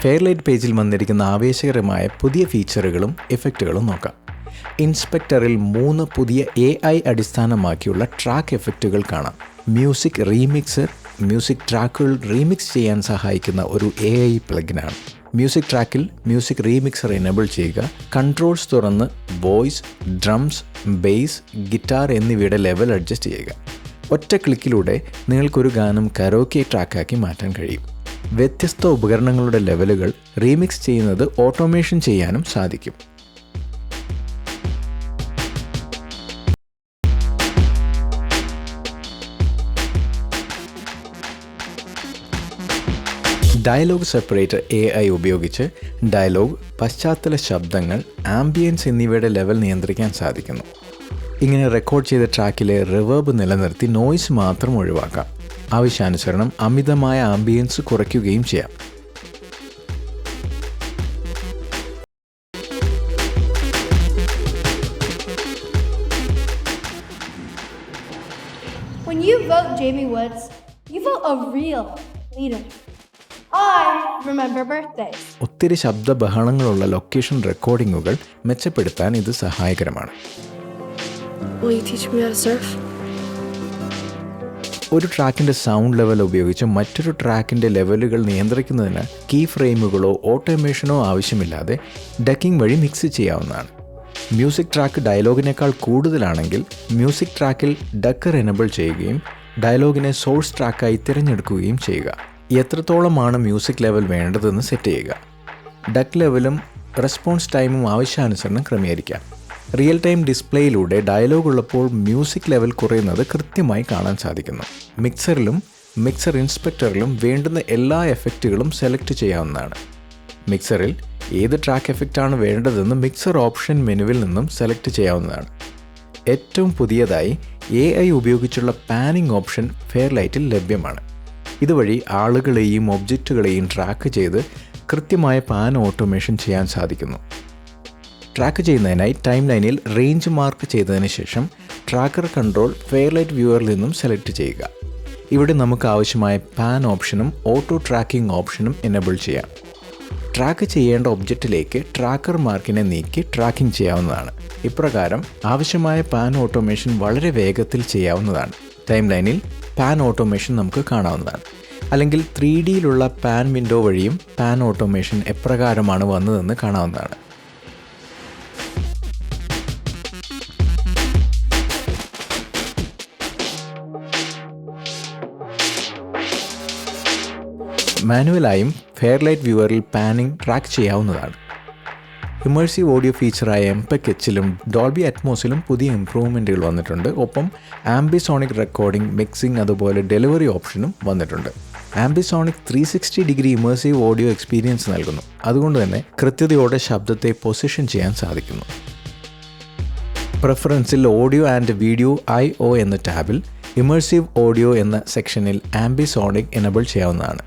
ഫെയർലൈറ്റ് പേജിൽ വന്നിരിക്കുന്ന ആവേശകരമായ പുതിയ ഫീച്ചറുകളും എഫക്റ്റുകളും നോക്കാം. ഇൻസ്പെക്ടറിൽ 3 പുതിയ AI അടിസ്ഥാനമാക്കിയുള്ള ട്രാക്ക് എഫക്റ്റുകൾ കാണാം. മ്യൂസിക് റീമിക്സർ മ്യൂസിക് ട്രാക്കുകൾ റീമിക്സ് ചെയ്യാൻ സഹായിക്കുന്ന ഒരു AI പ്ലഗിനാണ്. മ്യൂസിക് ട്രാക്കിൽ മ്യൂസിക് റീമിക്സർ എനേബിൾ ചെയ്യുക. കൺട്രോൾസ് തുറന്ന് വോയിസ്, ഡ്രംസ്, ബേസ്, ഗിറ്റാർ എന്നിവയുടെ ലെവൽ അഡ്ജസ്റ്റ് ചെയ്യുക. ഒറ്റ ക്ലിക്കിലൂടെ നിങ്ങൾക്കൊരു ഗാനം കരോക്കെ ട്രാക്കാക്കി മാറ്റാൻ കഴിയും. വ്യത്യസ്ത ഉപകരണങ്ങളുടെ ലെവലുകൾ റീമിക്സ് ചെയ്യുന്നത് ഓട്ടോമേഷൻ ചെയ്യാനും സാധിക്കും. ഡയലോഗ് സെപ്പറേറ്റർ AI ഉപയോഗിച്ച് ഡയലോഗ്, പശ്ചാത്തല ശബ്ദങ്ങൾ, ആംബിയൻസ് എന്നിവയുടെ ലെവൽ നിയന്ത്രിക്കാൻ സാധിക്കുന്നു. ഇങ്ങനെ റെക്കോർഡ് ചെയ്ത ട്രാക്കിലെ റിവേർബ് നിലനിർത്തി നോയ്സ് മാത്രം ഒഴിവാക്കാം. ആവശ്യാനുസരണം അമിതമായ ആംബിയൻസ് കുറയ്ക്കുകയും ചെയ്യാം. When you vote Jamie Woods, you vote a real leader. I remember birthdays. ഒത്തിരി ശബ്ദ ബഹളങ്ങളുള്ള ലൊക്കേഷൻ റെക്കോർഡിങ്ങുകൾ മെച്ചപ്പെടുത്താൻ ഇത് സഹായകരമാണ്. Will you teach me how to surf? ഒരു ട്രാക്കിൻ്റെ സൗണ്ട് ലെവൽ ഉപയോഗിച്ച് മറ്റൊരു ട്രാക്കിൻ്റെ ലെവലുകൾ നിയന്ത്രിക്കുന്നതിന് കീ ഫ്രെയിമുകളോ ഓട്ടോമേഷനോ ആവശ്യമില്ലാതെ ഡക്കിംഗ് വഴി മിക്സ് ചെയ്യാവുന്നതാണ്. മ്യൂസിക് ട്രാക്ക് ഡയലോഗിനേക്കാൾ കൂടുതലാണെങ്കിൽ മ്യൂസിക് ട്രാക്കിൽ ഡക്കർ എനേബിൾ ചെയ്യുകയും ഡയലോഗിനെ സോഴ്സ് ട്രാക്കായി തിരഞ്ഞെടുക്കുകയും ചെയ്യുക. എത്രത്തോളമാണ് മ്യൂസിക് ലെവൽ വേണ്ടതെന്ന് സെറ്റ് ചെയ്യുക. ഡക്ക് ലെവലും റെസ്പോൺസ് ടൈമും ആവശ്യാനുസരണം ക്രമീകരിക്കാം. റിയൽ ടൈം ഡിസ്പ്ലേയിലൂടെ ഡയലോഗ് ഉള്ളപ്പോൾ മ്യൂസിക് ലെവൽ കുറയുന്നത് കൃത്യമായി കാണാൻ സാധിക്കുന്നു. മിക്സറിലും മിക്സർ ഇൻസ്പെക്ടറിലും വേണ്ടുന്ന എല്ലാ എഫക്റ്റുകളും സെലക്ട് ചെയ്യാവുന്നതാണ്. മിക്സറിൽ ഏത് ട്രാക്ക് എഫക്റ്റാണ് വേണ്ടതെന്ന് മിക്സർ ഓപ്ഷൻ മെനുവിൽ നിന്നും സെലക്ട് ചെയ്യാവുന്നതാണ്. ഏറ്റവും പുതിയതായി AI ഉപയോഗിച്ചുള്ള പാനിംഗ് ഓപ്ഷൻ ഫെയർലൈറ്റിൽ ലഭ്യമാണ്. ഇതുവഴി ആളുകളെയും ഒബ്ജക്റ്റുകളെയും ട്രാക്ക് ചെയ്ത് കൃത്യമായ പാൻ ഓട്ടോമേഷൻ ചെയ്യാൻ സാധിക്കുന്നു. ട്രാക്ക് ചെയ്യുന്നതിനായി ടൈം ലൈനിൽ റേഞ്ച് മാർക്ക് ചെയ്തതിന് ശേഷം ട്രാക്കർ കൺട്രോൾ ഫെയർലൈറ്റ് വ്യൂവറിൽ നിന്നും സെലക്ട് ചെയ്യുക. ഇവിടെ നമുക്ക് ആവശ്യമായ പാൻ ഓപ്ഷനും ഓട്ടോ ട്രാക്കിംഗ് ഓപ്ഷനും എനേബിൾ ചെയ്യാം. ട്രാക്ക് ചെയ്യേണ്ട ഒബ്ജക്റ്റിലേക്ക് ട്രാക്കർ മാർക്കിനെ നീക്കി ട്രാക്കിംഗ് ചെയ്യാവുന്നതാണ്. ഇപ്രകാരം ആവശ്യമായ പാൻ ഓട്ടോമേഷൻ വളരെ വേഗത്തിൽ ചെയ്യാവുന്നതാണ്. ടൈം ലൈനിൽ പാൻ ഓട്ടോമേഷൻ നമുക്ക് കാണാവുന്നതാണ്. അല്ലെങ്കിൽ 3Dയിലുള്ള പാൻ വിൻഡോ വഴിയും പാൻ ഓട്ടോമേഷൻ എപ്രകാരമാണ് വന്നതെന്ന് കാണാവുന്നതാണ്. മാനുവലായും ഫെയർലൈറ്റ് വ്യൂവറിൽ പാനിംഗ് ട്രാക്ക് ചെയ്യാവുന്നതാണ്. ഇമേഴ്സീവ് ഓഡിയോ ഫീച്ചറായ MPEG-Hലും ഡോൾബി അറ്റ്മോസിലും പുതിയ ഇംപ്രൂവ്മെൻറ്റുകൾ വന്നിട്ടുണ്ട്. ഒപ്പം ആംബിസോണിക് റെക്കോർഡിംഗ്, മിക്സിംഗ്, അതുപോലെ ഡെലിവറി ഓപ്ഷനും വന്നിട്ടുണ്ട്. ആംബിസോണിക് 360 ഡിഗ്രി ഇമേഴ്സീവ് ഓഡിയോ എക്സ്പീരിയൻസ് നൽകുന്നു. അതുകൊണ്ട് തന്നെ കൃത്യതയോടെ ശബ്ദത്തെ പൊസിഷൻ ചെയ്യാൻ സാധിക്കുന്നു. പ്രിഫറൻസിൽ ഓഡിയോ ആൻഡ് വീഡിയോ IO എന്ന ടാബിൽ ഇമേഴ്സീവ് ഓഡിയോ എന്ന സെക്ഷനിൽ ആംബിസോണിക് എനേബിൾ ചെയ്യാവുന്നതാണ്.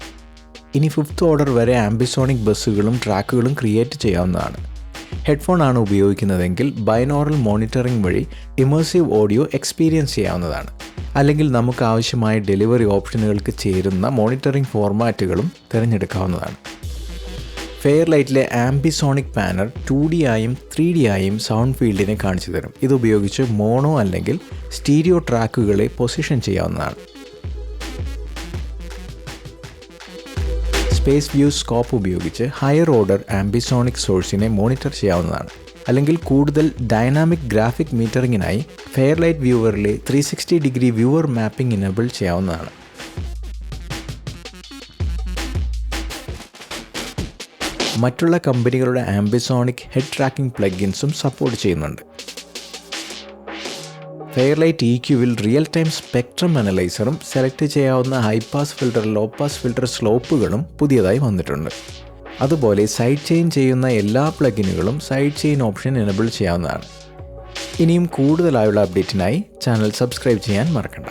ഇനി 5th ഓർഡർ വരെ ആംബിസോണിക് ബസ്സുകളും ട്രാക്കുകളും ക്രിയേറ്റ് ചെയ്യാവുന്നതാണ്. ഹെഡ്ഫോൺ ആണ് ഉപയോഗിക്കുന്നതെങ്കിൽ ബൈനോറൽ മോണിറ്ററിംഗ് വഴി ഇമേഴ്സീവ് ഓഡിയോ എക്സ്പീരിയൻസ് ചെയ്യാവുന്നതാണ്. അല്ലെങ്കിൽ നമുക്ക് ആവശ്യമായ ഡെലിവറി ഓപ്ഷനുകൾക്ക് ചേരുന്ന മോണിറ്ററിംഗ് ഫോർമാറ്റുകളും തിരഞ്ഞെടുക്കാവുന്നതാണ്. ഫെയർലൈറ്റിലെ ആംബിസോണിക് പാനർ 2D ആയും 3D ആയും സൗണ്ട് ഫീൽഡിനെ കാണിച്ചു തരും. ഇതുപയോഗിച്ച് മോണോ അല്ലെങ്കിൽ സ്റ്റീരിയോ ട്രാക്കുകളെ പൊസിഷൻ ചെയ്യാവുന്നതാണ്. സ്പേസ് വ്യൂ സ്കോപ്പ് ഉപയോഗിച്ച് ഹയർ ഓർഡർ ആംബിസോണിക് സോഴ്സിനെ മോണിറ്റർ ചെയ്യാവുന്നതാണ്. അല്ലെങ്കിൽ കൂടുതൽ ഡൈനാമിക് ഗ്രാഫിക് മീറ്ററിങ്ങിനായി ഫെയർലൈറ്റ് വ്യൂവറിലെ 360 ഡിഗ്രി വ്യൂവർ മാപ്പിംഗ് എനേബിൾ ചെയ്യാവുന്നതാണ്. മറ്റുള്ള കമ്പനികളുടെ ആംബിസോണിക് ഹെഡ് ട്രാക്കിംഗ് പ്ലഗിൻസും സപ്പോർട്ട് ചെയ്യുന്നുണ്ട്. ഫെയർലൈറ്റ് EQവിൽ റിയൽ ടൈം സ്പെക്ട്രം അനലൈസറും സെലക്ട് ചെയ്യാവുന്ന high pass filter, low pass filter സ്ലോപ്പുകളും പുതിയതായി വന്നിട്ടുണ്ട്. അതുപോലെ സൈഡ് ചെയിൻ ചെയ്യുന്ന എല്ലാ പ്ലഗിനുകളും സൈഡ് ചെയിൻ ഓപ്ഷൻ എനേബിൾ ചെയ്യാവുന്നതാണ്. ഇനിയും കൂടുതലായുള്ള അപ്ഡേറ്റിനായി ചാനൽ സബ്സ്ക്രൈബ് ചെയ്യാൻ മറക്കണ്ട.